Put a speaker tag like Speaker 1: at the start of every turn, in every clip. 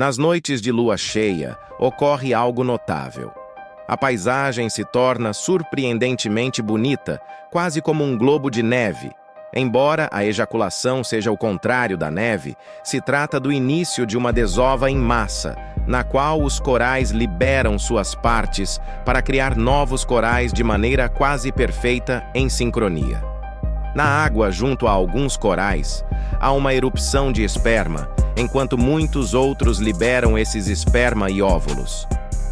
Speaker 1: Nas noites de lua cheia, ocorre algo notável. A paisagem se torna surpreendentemente bonita, quase como um globo de neve. Embora a ejaculação seja o contrário da neve, se trata do início de uma desova em massa, na qual os corais liberam suas partes para criar novos corais de maneira quase perfeita em sincronia. Na água, junto a alguns corais, há uma erupção de esperma, enquanto muitos outros liberam esses esperma e óvulos.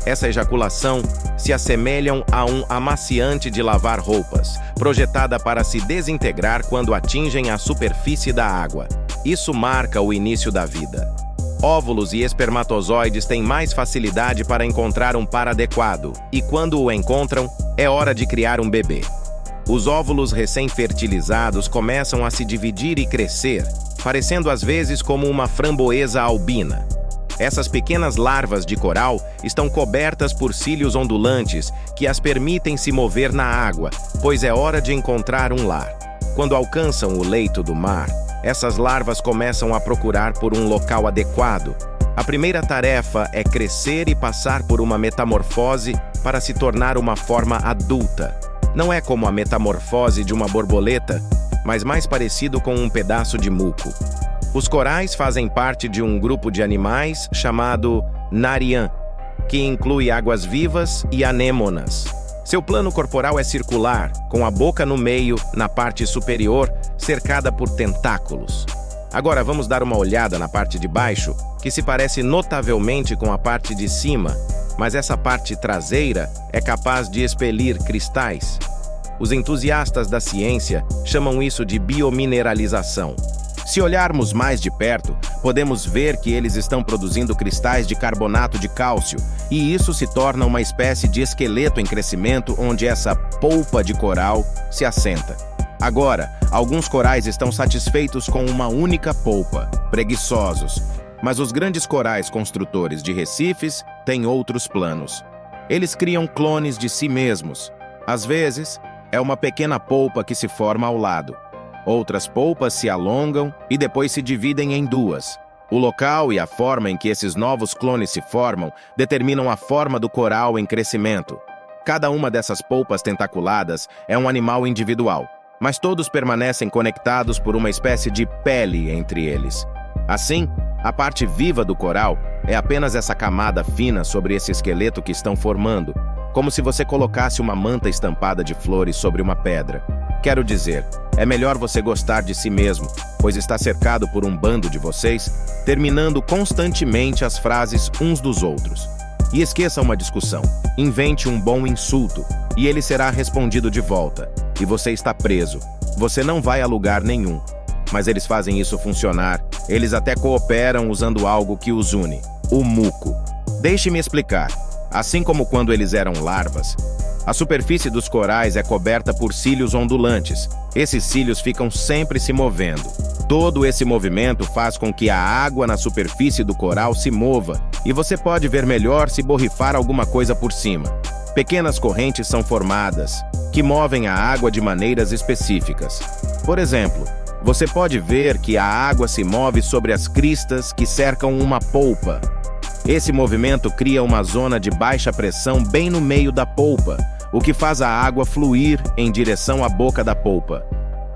Speaker 1: Essa ejaculação se assemelham a um amaciante de lavar roupas, projetada para se desintegrar quando atingem a superfície da água. Isso marca o início da vida. Óvulos e espermatozoides têm mais facilidade para encontrar um par adequado, e quando o encontram, é hora de criar um bebê. Os óvulos recém-fertilizados começam a se dividir e crescer, parecendo às vezes como uma framboesa albina. Essas pequenas larvas de coral estão cobertas por cílios ondulantes que as permitem se mover na água, pois é hora de encontrar um lar. Quando alcançam o leito do mar, essas larvas começam a procurar por um local adequado. A primeira tarefa é crescer e passar por uma metamorfose para se tornar uma forma adulta. Não é como a metamorfose de uma borboleta, mas mais parecido com um pedaço de muco. Os corais fazem parte de um grupo de animais chamado Narian, que inclui águas-vivas e anêmonas. Seu plano corporal é circular, com a boca no meio, na parte superior, cercada por tentáculos. Agora vamos dar uma olhada na parte de baixo, que se parece notavelmente com a parte de cima, mas essa parte traseira é capaz de expelir cristais. Os entusiastas da ciência chamam isso de biomineralização. Se olharmos mais de perto, podemos ver que eles estão produzindo cristais de carbonato de cálcio, e isso se torna uma espécie de esqueleto em crescimento onde essa polpa de coral se assenta. Agora, alguns corais estão satisfeitos com uma única polpa, preguiçosos, mas os grandes corais construtores de recifes têm outros planos. Eles criam clones de si mesmos. Às vezes, é uma pequena polpa que se forma ao lado. Outras polpas se alongam e depois se dividem em duas. O local e a forma em que esses novos clones se formam determinam a forma do coral em crescimento. Cada uma dessas polpas tentaculadas é um animal individual, mas todos permanecem conectados por uma espécie de pele entre eles. Assim, a parte viva do coral é apenas essa camada fina sobre esse esqueleto que estão formando, como se você colocasse uma manta estampada de flores sobre uma pedra. Quero dizer, é melhor você gostar de si mesmo, pois está cercado por um bando de vocês, terminando constantemente as frases uns dos outros. E esqueça uma discussão. Invente um bom insulto, e ele será respondido de volta. E você está preso. Você não vai a lugar nenhum. Mas eles fazem isso funcionar. Eles até cooperam usando algo que os une: o muco. Deixe-me explicar. Assim como quando eles eram larvas, a superfície dos corais é coberta por cílios ondulantes. Esses cílios ficam sempre se movendo. Todo esse movimento faz com que a água na superfície do coral se mova, e você pode ver melhor se borrifar alguma coisa por cima. Pequenas correntes são formadas, que movem a água de maneiras específicas. Por exemplo, você pode ver que a água se move sobre as cristas que cercam uma polpa. Esse movimento cria uma zona de baixa pressão bem no meio da polpa, o que faz a água fluir em direção à boca da polpa.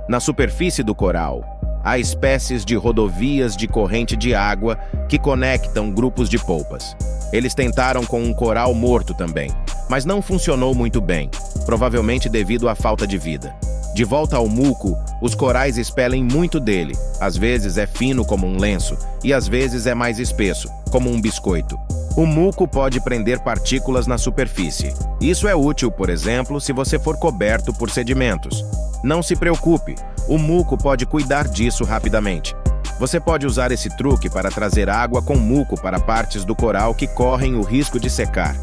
Speaker 1: Na superfície do coral, há espécies de rodovias de corrente de água que conectam grupos de polpas. Eles tentaram com um coral morto também, mas não funcionou muito bem, provavelmente devido à falta de vida. De volta ao muco, os corais expelem muito dele. Às vezes é fino como um lenço, e às vezes é mais espesso, como um biscoito. O muco pode prender partículas na superfície. Isso é útil, por exemplo, se você for coberto por sedimentos. Não se preocupe, o muco pode cuidar disso rapidamente. Você pode usar esse truque para trazer água com muco para partes do coral que correm o risco de secar.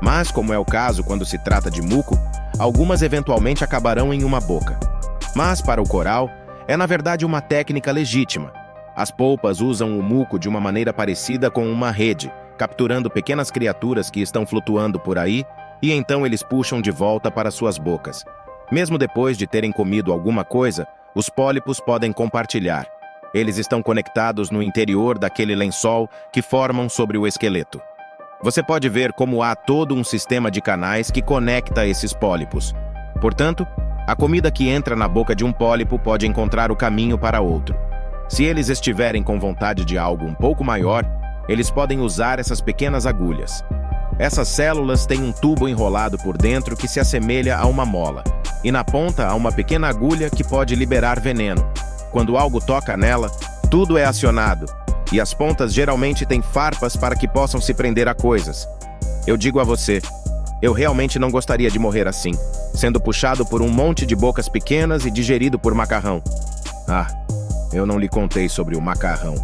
Speaker 1: Mas, como é o caso quando se trata de muco, algumas eventualmente acabarão em uma boca. Mas, para o coral, é na verdade uma técnica legítima. As polpas usam o muco de uma maneira parecida com uma rede, capturando pequenas criaturas que estão flutuando por aí, e então eles puxam de volta para suas bocas. Mesmo depois de terem comido alguma coisa, os pólipos podem compartilhar. Eles estão conectados no interior daquele lençol que formam sobre o esqueleto. Você pode ver como há todo um sistema de canais que conecta esses pólipos. Portanto, a comida que entra na boca de um pólipo pode encontrar o caminho para outro. Se eles estiverem com vontade de algo um pouco maior, eles podem usar essas pequenas agulhas. Essas células têm um tubo enrolado por dentro que se assemelha a uma mola, e na ponta há uma pequena agulha que pode liberar veneno. Quando algo toca nela, tudo é acionado, e as pontas geralmente têm farpas para que possam se prender a coisas. Eu digo a você, eu realmente não gostaria de morrer assim, sendo puxado por um monte de bocas pequenas e digerido por macarrão. Ah, eu não lhe contei sobre o macarrão.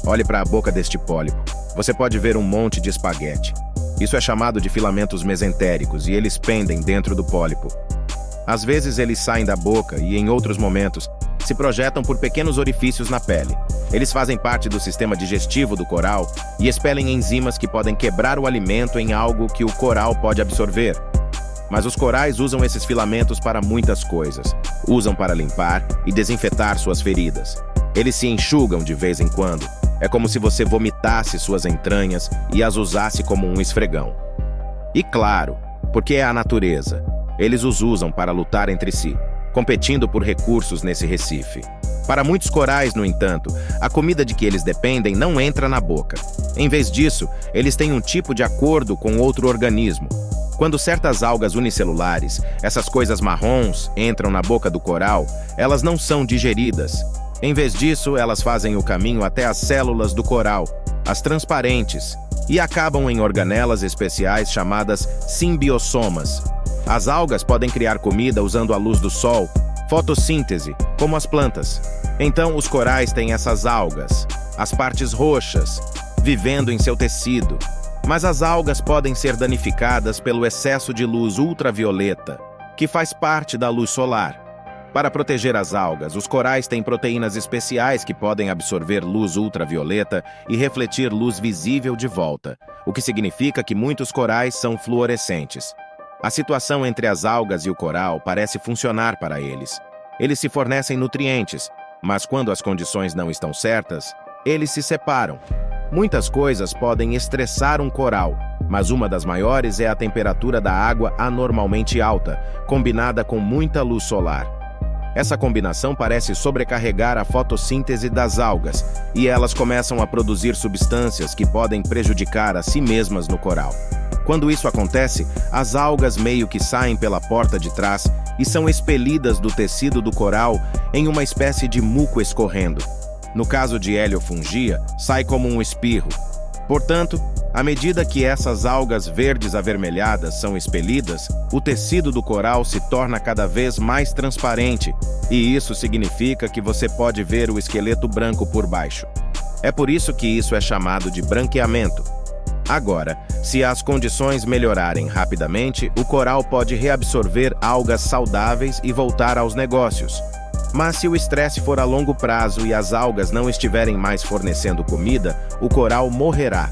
Speaker 1: Olhe para a boca deste pólipo. Você pode ver um monte de espaguete. Isso é chamado de filamentos mesentéricos e eles pendem dentro do pólipo. Às vezes eles saem da boca e, em outros momentos, se projetam por pequenos orifícios na pele. Eles fazem parte do sistema digestivo do coral e expelem enzimas que podem quebrar o alimento em algo que o coral pode absorver. Mas os corais usam esses filamentos para muitas coisas. Usam para limpar e desinfetar suas feridas. Eles se enxugam de vez em quando. É como se você vomitasse suas entranhas e as usasse como um esfregão. E claro, porque é a natureza. Eles os usam para lutar entre si, competindo por recursos nesse recife. Para muitos corais, no entanto, a comida de que eles dependem não entra na boca. Em vez disso, eles têm um tipo de acordo com outro organismo. Quando certas algas unicelulares, essas coisas marrons, entram na boca do coral, elas não são digeridas. Em vez disso, elas fazem o caminho até as células do coral, as transparentes, e acabam em organelas especiais chamadas simbiossomas. As algas podem criar comida usando a luz do sol, fotossíntese, como as plantas. Então, os corais têm essas algas, as partes roxas, vivendo em seu tecido. Mas as algas podem ser danificadas pelo excesso de luz ultravioleta, que faz parte da luz solar. Para proteger as algas, os corais têm proteínas especiais que podem absorver luz ultravioleta e refletir luz visível de volta, o que significa que muitos corais são fluorescentes. A situação entre as algas e o coral parece funcionar para eles. Eles se fornecem nutrientes, mas quando as condições não estão certas, eles se separam. Muitas coisas podem estressar um coral, mas uma das maiores é a temperatura da água anormalmente alta, combinada com muita luz solar. Essa combinação parece sobrecarregar a fotossíntese das algas, e elas começam a produzir substâncias que podem prejudicar a si mesmas no coral. Quando isso acontece, as algas meio que saem pela porta de trás e são expelidas do tecido do coral em uma espécie de muco escorrendo. No caso de Heliofungia, sai como um espirro. Portanto, à medida que essas algas verdes avermelhadas são expelidas, o tecido do coral se torna cada vez mais transparente, e isso significa que você pode ver o esqueleto branco por baixo. É por isso que isso é chamado de branqueamento. Agora, se as condições melhorarem rapidamente, o coral pode reabsorver algas saudáveis e voltar aos negócios. Mas se o estresse for a longo prazo e as algas não estiverem mais fornecendo comida, o coral morrerá.